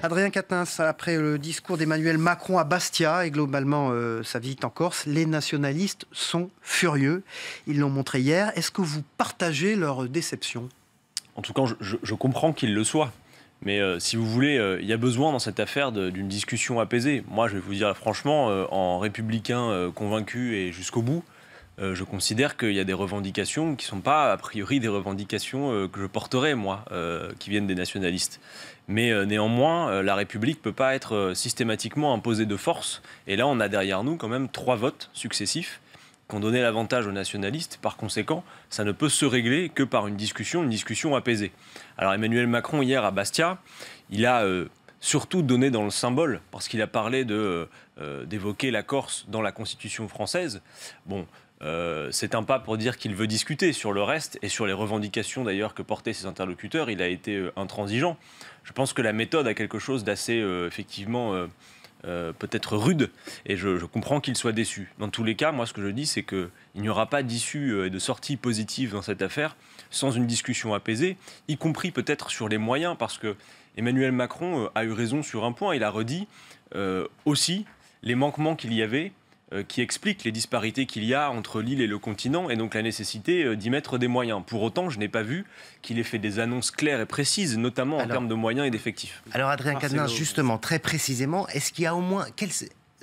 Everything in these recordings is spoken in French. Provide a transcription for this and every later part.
Adrien Quatennens, après le discours d'Emmanuel Macron à Bastia et globalement sa visite en Corse, les nationalistes sont furieux. Ils l'ont montré hier. Est-ce que vous partagez leur déception ? En tout cas, je comprends qu'ils le soient. Mais si vous voulez, il y a besoin dans cette affaire d'une discussion apaisée. Moi, je vais vous dire franchement, en républicain convaincu et jusqu'au bout, je considère qu'il y a des revendications qui ne sont pas, a priori, des revendications que je porterais, moi, qui viennent des nationalistes. Mais néanmoins, la République ne peut pas être systématiquement imposée de force. Et là, on a derrière nous quand même 3 votes successifs qui ont donné l'avantage aux nationalistes. Par conséquent, ça ne peut se régler que par une discussion apaisée. Alors Emmanuel Macron, hier à Bastia, il a surtout donné dans le symbole, parce qu'il a parlé d'évoquer la Corse dans la Constitution française. Bon, c'est un pas pour dire qu'il veut discuter. Sur le reste, et sur les revendications d'ailleurs que portaient ses interlocuteurs, il a été intransigeant. Je pense que la méthode a quelque chose d'assez, effectivement... peut-être rude, et je comprends qu'il soit déçu. Dans tous les cas, moi ce que je dis, c'est qu'il n'y aura pas d'issue et de sortie positive dans cette affaire sans une discussion apaisée, y compris peut-être sur les moyens, parce que Emmanuel Macron a eu raison sur un point. Il a redit aussi les manquements qu'il y avait, qui expliquent les disparités qu'il y a entre l'île et le continent, et donc la nécessité d'y mettre des moyens. Pour autant, je n'ai pas vu qu'il ait fait des annonces claires et précises, notamment en termes de moyens et d'effectifs. Alors Adrien Quatennens, justement, très précisément, est-ce qu'il y a au moins...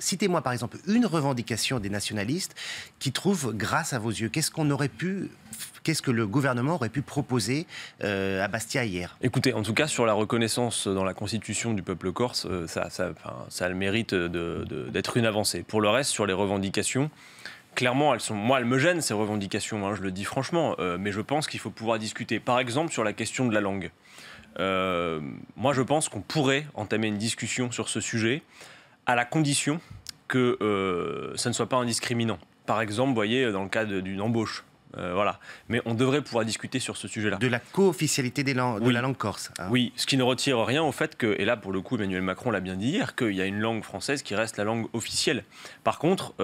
Citez-moi par exemple une revendication des nationalistes qui trouve grâce à vos yeux. Qu'est-ce que le gouvernement aurait pu proposer à Bastia hier ? Écoutez, en tout cas sur la reconnaissance dans la Constitution du peuple corse, ça a le mérite d'être une avancée. Pour le reste, sur les revendications, clairement, elles me gênent ces revendications, je le dis franchement, mais je pense qu'il faut pouvoir discuter. Par exemple, sur la question de la langue. Moi, je pense qu'on pourrait entamer une discussion sur ce sujet, à la condition que ça ne soit pas indiscriminant. Par exemple, vous voyez, dans le cas d'une embauche. Voilà. Mais on devrait pouvoir discuter sur ce sujet-là. De la co-officialité de la langue corse. Hein. Oui, ce qui ne retire rien au fait que, et là pour le coup Emmanuel Macron l'a bien dit hier, qu'il y a une langue française qui reste la langue officielle. Par contre,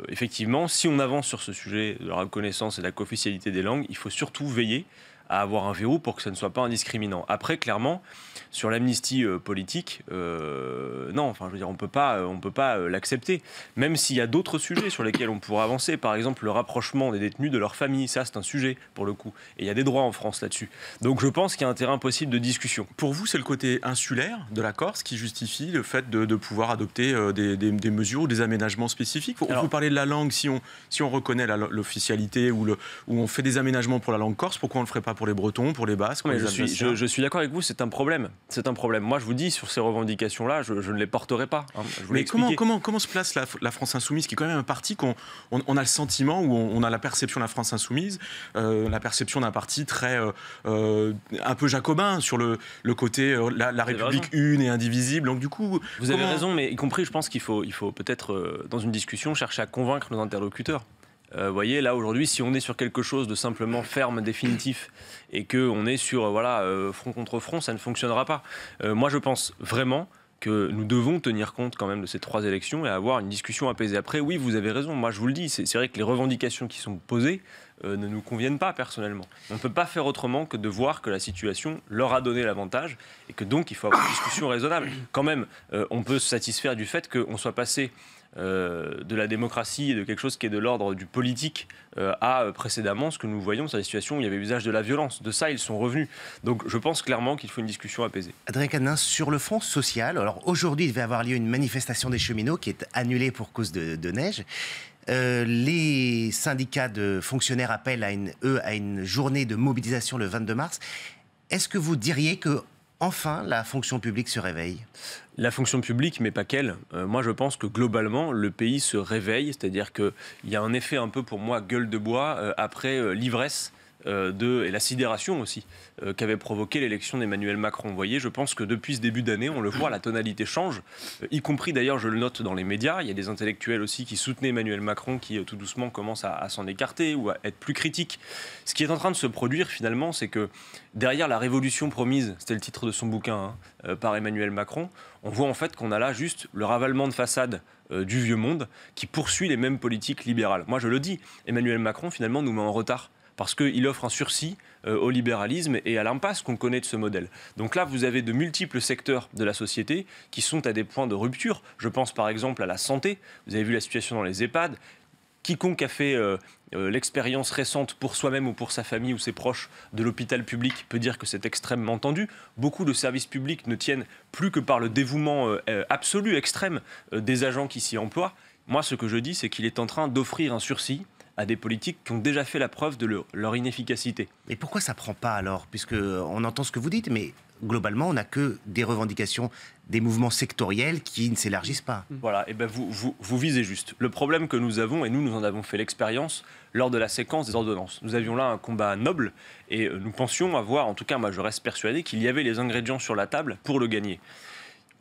effectivement, si on avance sur ce sujet de la reconnaissance et de la co-officialité des langues, il faut surtout veiller à avoir un verrou pour que ça ne soit pas indiscriminant. Après, clairement, sur l'amnistie politique, non, enfin, je veux dire, on peut pas l'accepter. Même s'il y a d'autres sujets sur lesquels on pourrait avancer, par exemple le rapprochement des détenus de leur famille, ça c'est un sujet pour le coup. Et il y a des droits en France là-dessus. Donc je pense qu'il y a un terrain possible de discussion. Pour vous, c'est le côté insulaire de la Corse qui justifie le fait de pouvoir adopter des mesures ou des aménagements spécifiques. Vous parlez de la langue, si on reconnaît l'officialité ou on fait des aménagements pour la langue corse, pourquoi on ne le ferait pas pour les Bretons, pour les Basques, pour les Alsaciens ? Je suis d'accord avec vous, c'est un problème. C'est un problème. Moi, je vous dis, sur ces revendications-là, je ne les porterai pas. Mais comment se place la France Insoumise, qui est quand même un parti qu'on a le sentiment, où on a la perception de la France Insoumise, la perception d'un parti très un peu jacobin sur le côté la République une et indivisible. Donc du coup, vous avez raison, mais y compris, je pense qu'il faut peut-être dans une discussion chercher à convaincre nos interlocuteurs. Vous voyez, là aujourd'hui, si on est sur quelque chose de simplement ferme, définitif, et qu'on est sur front contre front, ça ne fonctionnera pas. Moi, je pense vraiment que nous devons tenir compte quand même de ces 3 élections et avoir une discussion apaisée. Après, oui, vous avez raison, moi je vous le dis, c'est vrai que les revendications qui sont posées ne nous conviennent pas personnellement. On ne peut pas faire autrement que de voir que la situation leur a donné l'avantage et que donc il faut avoir une discussion raisonnable. Quand même, on peut se satisfaire du fait qu'on soit passé de la démocratie et de quelque chose qui est de l'ordre du politique à précédemment ce que nous voyons, c'est la situation où il y avait usage de la violence. De ça, ils sont revenus. Donc je pense clairement qu'il faut une discussion apaisée. Adrien Quatennens, sur le front social, alors aujourd'hui il devait avoir lieu une manifestation des cheminots qui est annulée pour cause de neige. Les syndicats de fonctionnaires appellent à une journée de mobilisation le 22 mars. Est-ce que vous diriez que enfin la fonction publique se réveille ? La fonction publique, mais pas qu'elle. Moi, je pense que globalement, le pays se réveille. C'est-à-dire qu'il y a un effet un peu, pour moi, gueule de bois après l'ivresse et la sidération aussi qu'avait provoqué l'élection d'Emmanuel Macron. Vous voyez, je pense que depuis ce début d'année, on le voit, la tonalité change, y compris d'ailleurs, je le note dans les médias. Il y a des intellectuels aussi qui soutenaient Emmanuel Macron qui tout doucement commencent à s'en écarter ou à être plus critiques. Ce qui est en train de se produire finalement, c'est que derrière la révolution promise, c'était le titre de son bouquin par Emmanuel Macron, on voit en fait qu'on a là juste le ravalement de façade du vieux monde qui poursuit les mêmes politiques libérales. Moi je le dis, Emmanuel Macron finalement nous met en retard. parce qu'il offre un sursis au libéralisme et à l'impasse qu'on connaît de ce modèle. Donc là, vous avez de multiples secteurs de la société qui sont à des points de rupture. Je pense par exemple à la santé. Vous avez vu la situation dans les EHPAD. Quiconque a fait l'expérience récente pour soi-même ou pour sa famille ou ses proches de l'hôpital public peut dire que c'est extrêmement tendu. Beaucoup de services publics ne tiennent plus que par le dévouement absolu, extrême des agents qui s'y emploient. Moi, ce que je dis, c'est qu'il est en train d'offrir un sursis à des politiques qui ont déjà fait la preuve de leur inefficacité. Mais pourquoi ça ne prend pas alors? Puisqu'on entend ce que vous dites, mais globalement, on n'a que des revendications, des mouvements sectoriels qui ne s'élargissent pas. Voilà, et ben vous visez juste. Le problème que nous avons, et nous en avons fait l'expérience lors de la séquence des ordonnances. Nous avions là un combat noble et nous pensions avoir, en tout cas moi je reste persuadé, qu'il y avait les ingrédients sur la table pour le gagner.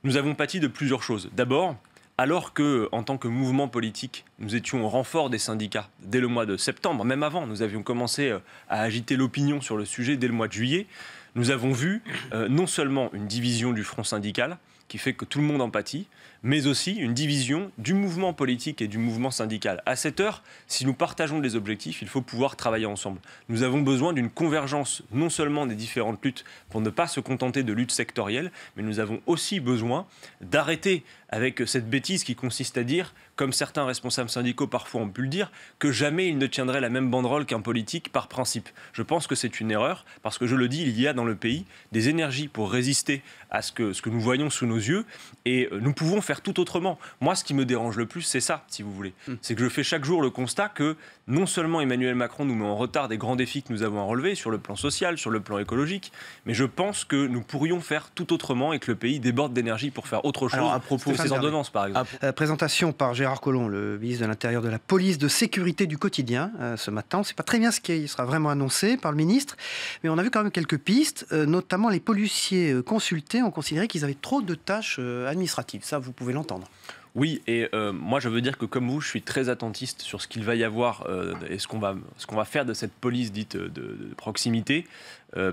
Nous avons pâti de plusieurs choses. D'abord, alors que, en tant que mouvement politique, nous étions au renfort des syndicats dès le mois de septembre, même avant, nous avions commencé à agiter l'opinion sur le sujet dès le mois de juillet, nous avons vu non seulement une division du front syndical, qui fait que tout le monde en pâtit, mais aussi une division du mouvement politique et du mouvement syndical. À cette heure, si nous partageons des objectifs, il faut pouvoir travailler ensemble. Nous avons besoin d'une convergence non seulement des différentes luttes pour ne pas se contenter de luttes sectorielles, mais nous avons aussi besoin d'arrêter avec cette bêtise qui consiste à dire, comme certains responsables syndicaux parfois ont pu le dire, que jamais ils ne tiendraient la même banderole qu'un politique par principe. Je pense que c'est une erreur, parce que je le dis, il y a dans le pays des énergies pour résister à ce que nous voyons sous nos yeux, et nous pouvons faire tout autrement. Moi, ce qui me dérange le plus, c'est ça, si vous voulez. C'est que je fais chaque jour le constat que non seulement Emmanuel Macron nous met en retard des grands défis que nous avons à relever sur le plan social, sur le plan écologique, mais je pense que nous pourrions faire tout autrement et que le pays déborde d'énergie pour faire autre chose. Alors, à propos de ces ordonnances, par exemple. Présentation par Gérard Collomb, le ministre de l'Intérieur, de la police de sécurité du quotidien, ce matin. On ne sait pas très bien ce qui sera vraiment annoncé par le ministre, mais on a vu quand même quelques pistes, notamment les policiers consultés ont considéré qu'ils avaient trop de tâches administratives. Ça, vous pouvez l'entendre. Oui, et moi je veux dire que comme vous, je suis très attentiste sur ce qu'il va y avoir et ce qu'on va faire de cette police dite de proximité.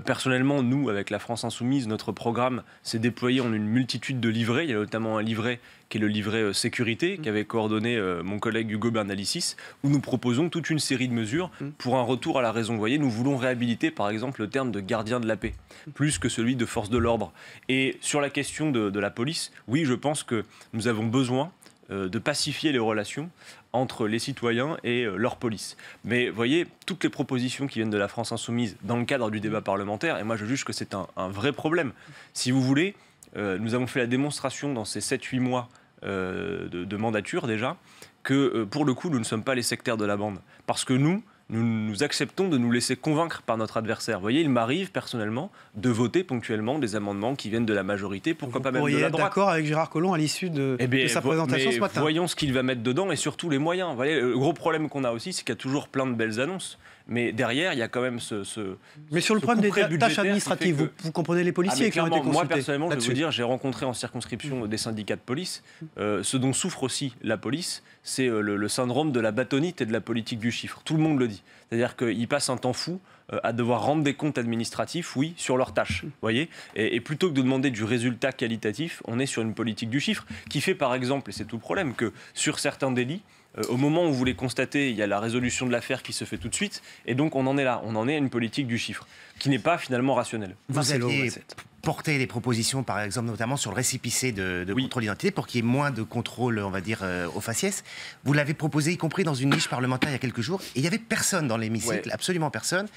Personnellement, nous, avec la France Insoumise, notre programme s'est déployé en une multitude de livrets. Il y a notamment un livret qui est le livret sécurité, qu'avait coordonné mon collègue Hugo Bernalicis, où nous proposons toute une série de mesures pour un retour à la raison. Vous voyez, nous voulons réhabiliter, par exemple, le terme de gardien de la paix, plus que celui de force de l'ordre. Et sur la question de la police, oui, je pense que nous avons besoin de pacifier les relations entre les citoyens et leur police. Mais vous voyez, toutes les propositions qui viennent de la France Insoumise dans le cadre du débat parlementaire, et moi je juge que c'est un vrai problème. Si vous voulez, nous avons fait la démonstration dans ces 7-8 mois de mandature déjà, que pour le coup, nous ne sommes pas les sectaires de la bande. Parce que nous acceptons de nous laisser convaincre par notre adversaire. Vous voyez, il m'arrive personnellement de voter ponctuellement des amendements qui viennent de la majorité, pourquoi pas même de la droite. Vous être d'accord avec Gérard Collomb à l'issue de sa présentation ce matin. Voyons ce qu'il va mettre dedans et surtout les moyens. Vous voyez, le gros problème qu'on a aussi, c'est qu'il y a toujours plein de belles annonces. Mais derrière, il y a quand même Mais sur le problème des tâches administratives, vous comprenez les policiers qui ont été consultés. Moi, personnellement, je vais vous dire, j'ai rencontré en circonscription des syndicats de police. Ce dont souffre aussi la police, c'est le syndrome de la bâtonnite et de la politique du chiffre. Tout le monde le dit. C'est-à-dire qu'ils passent un temps fou à devoir rendre des comptes administratifs, oui, sur leurs tâches. Voyez, et plutôt que de demander du résultat qualitatif, on est sur une politique du chiffre qui fait, par exemple, et c'est tout le problème, que sur certains délits, au moment où vous les constatez, il y a la résolution de l'affaire qui se fait tout de suite, et donc on en est là, on en est à une politique du chiffre, qui n'est pas finalement rationnelle. Vous aviez porté des propositions, par exemple, notamment sur le récépissé de contrôle d'identité, pour qu'il y ait moins de contrôle, on va dire, au faciès. Vous l'avez proposé, y compris dans une niche parlementaire il y a quelques jours, et il n'y avait personne dans l'hémicycle, absolument personne.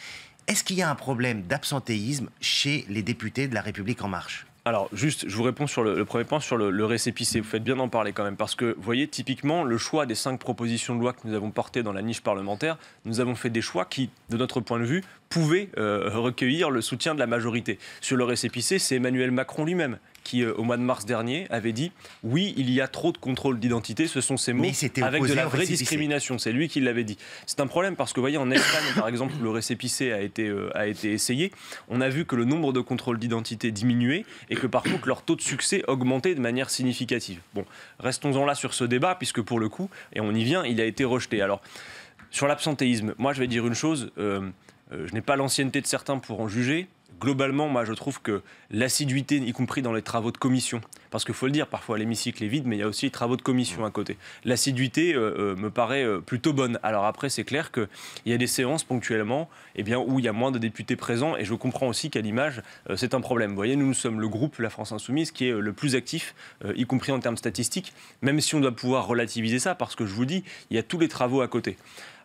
Est-ce qu'il y a un problème d'absentéisme chez les députés de La République En Marche ? Alors, juste, je vous réponds sur le premier point, sur le récépissé. Vous faites bien d'en parler quand même, parce que, vous voyez, typiquement, le choix des 5 propositions de loi que nous avons portées dans la niche parlementaire, nous avons fait des choix qui, de notre point de vue, pouvaient recueillir le soutien de la majorité. Sur le récépissé, c'est Emmanuel Macron lui-même qui, au mois de mars dernier, avait dit « Oui, il y a trop de contrôle d'identité », ce sont ses mots, avec de la vraie discrimination. C'est lui qui l'avait dit. C'est un problème parce que, vous voyez, en Espagne, par exemple, où le récépissé a été essayé, on a vu que le nombre de contrôles d'identité diminuait et que, par contre, leur taux de succès augmentait de manière significative. Bon, restons-en là sur ce débat, puisque pour le coup, et on y vient, il a été rejeté. Alors, sur l'absentéisme, moi, je vais dire une chose... je n'ai pas l'ancienneté de certains pour en juger. globalement, moi, je trouve que l'assiduité, y compris dans les travaux de commission, parce qu'il faut le dire, parfois l'hémicycle est vide, mais il y a aussi les travaux de commission à côté. L'assiduité me paraît plutôt bonne. Alors après, c'est clair qu'il y a des séances ponctuellement où il y a moins de députés présents, et je comprends aussi qu'à l'image, c'est un problème. Vous voyez, nous sommes le groupe La France Insoumise qui est le plus actif, y compris en termes statistiques, même si on doit pouvoir relativiser ça, parce que je vous dis, il y a tous les travaux à côté.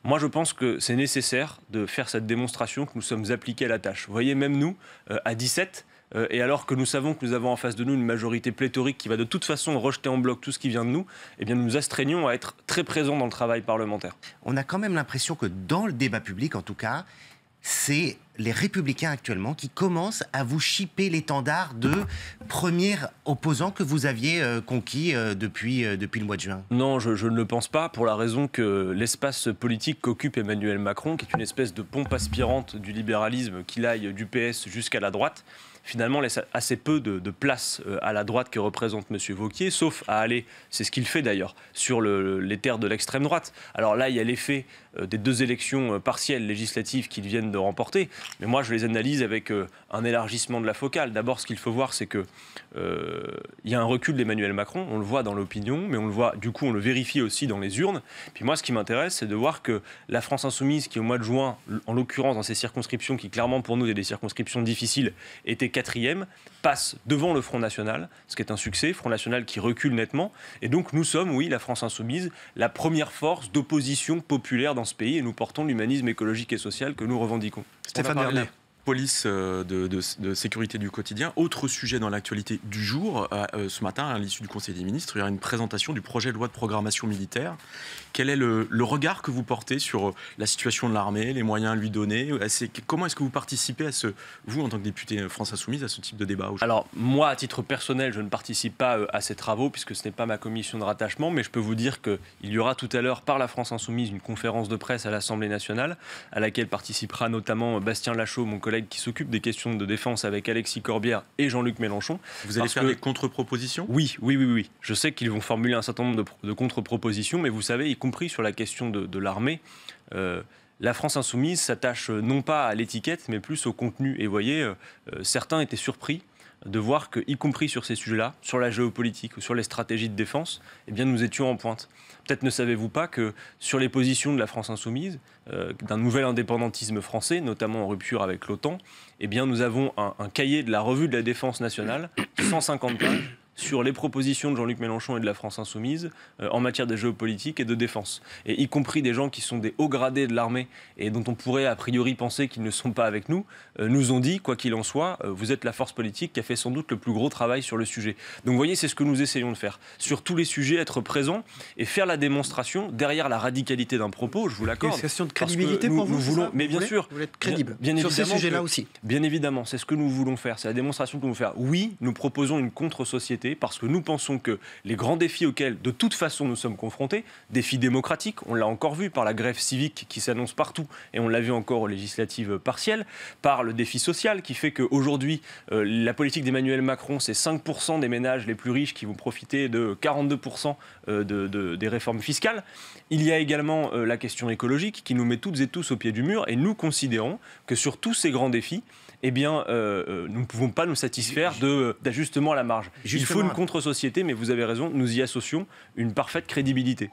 Moi, je pense que c'est nécessaire de faire cette démonstration que nous sommes appliqués à la tâche. Vous voyez, même nous, à 17, et alors que nous savons que nous avons en face de nous une majorité pléthorique qui va de toute façon rejeter en bloc tout ce qui vient de nous, nous nous astreignons à être très présents dans le travail parlementaire. On a quand même l'impression que dans le débat public, en tout cas, c'est les Républicains actuellement qui commencent à vous chipper l'étendard de premier opposant que vous aviez conquis depuis le mois de juin. Non, je ne le pense pas, pour la raison que l'espace politique qu'occupe Emmanuel Macron, qui est une espèce de pompe aspirante du libéralisme qui aille du PS jusqu'à la droite, finalement laisse assez peu de place à la droite que représente M. Wauquiez, sauf à aller, c'est ce qu'il fait d'ailleurs, sur les terres de l'extrême droite. Alors là, il y a l'effet des 2 élections partielles législatives qu'ils viennent de remporter, mais moi je les analyse avec un élargissement de la focale. D'abord, ce qu'il faut voir, c'est qu'il y a un recul d'Emmanuel Macron, on le voit dans l'opinion, mais on le voit, du coup on le vérifie aussi dans les urnes. Puis moi, ce qui m'intéresse, c'est de voir que la France Insoumise, qui au mois de juin, en l'occurrence dans ces circonscriptions qui clairement pour nous étaient des circonscriptions difficiles, était 4e, passe devant le Front National, ce qui est un succès, Front National qui recule nettement. Et donc nous sommes, oui, la France Insoumise, la première force d'opposition populaire dans ce pays, et nous portons l'humanisme écologique et social que nous revendiquons. Stéphane Vernet. Police de sécurité du quotidien. Autre sujet dans l'actualité du jour, ce matin, à l'issue du Conseil des ministres, il y a une présentation du projet de loi de programmation militaire. Quel est le regard que vous portez sur la situation de l'armée, les moyens à lui donner? Comment est-ce que vous participez, vous, en tant que député France Insoumise, à ce type de débat? Alors, moi, à titre personnel, je ne participe pas à ces travaux, puisque ce n'est pas ma commission de rattachement, mais je peux vous dire qu'il y aura tout à l'heure, par la France Insoumise, une conférence de presse à l'Assemblée nationale, à laquelle participera notamment Bastien Lachaud, mon collègue qui s'occupe des questions de défense avec Alexis Corbière et Jean-Luc Mélenchon. Vous allez faire des contre-propositions? Oui. Je sais qu'ils vont formuler un certain nombre de contre-propositions, mais vous savez, y compris sur la question de l'armée, la France Insoumise s'attache non pas à l'étiquette, mais plus au contenu. Et vous voyez, certains étaient surpris de voir que, y compris sur ces sujets-là, sur la géopolitique ou sur les stratégies de défense, nous étions en pointe. Peut-être ne savez-vous pas que sur les positions de la France Insoumise, d'un nouvel indépendantisme français, notamment en rupture avec l'OTAN, nous avons un cahier de la revue de la défense nationale, 150 pages, sur les propositions de Jean-Luc Mélenchon et de la France Insoumise en matière de géopolitique et de défense. Et y compris des gens qui sont des hauts gradés de l'armée et dont on pourrait a priori penser qu'ils ne sont pas avec nous, nous ont dit, quoi qu'il en soit, vous êtes la force politique qui a fait sans doute le plus gros travail sur le sujet. Donc vous voyez, c'est ce que nous essayons de faire. Sur tous les sujets, être présent et faire la démonstration derrière la radicalité d'un propos, je vous l'accorde. C'est une question de crédibilité pour vous, voulons, mais bien sûr. Vous voulez être crédible bien sur ces sujets-là aussi. Bien évidemment, c'est ce que nous voulons faire, c'est la démonstration que nous voulons faire. Oui, nous proposons une contre-société parce que nous pensons que les grands défis auxquels, de toute façon, nous sommes confrontés, défis démocratiques, on l'a encore vu par la grève civique qui s'annonce partout, et on l'a vu encore aux législatives partielles, par le défi social qui fait qu'aujourd'hui, la politique d'Emmanuel Macron, c'est 5% des ménages les plus riches qui vont profiter de 42% des réformes fiscales. Il y a également la question écologique qui nous met toutes et tous au pied du mur, et nous considérons que sur tous ces grands défis, nous ne pouvons pas nous satisfaire d'ajustements à la marge. Il faut une contre-société, mais vous avez raison, nous y associons une parfaite crédibilité.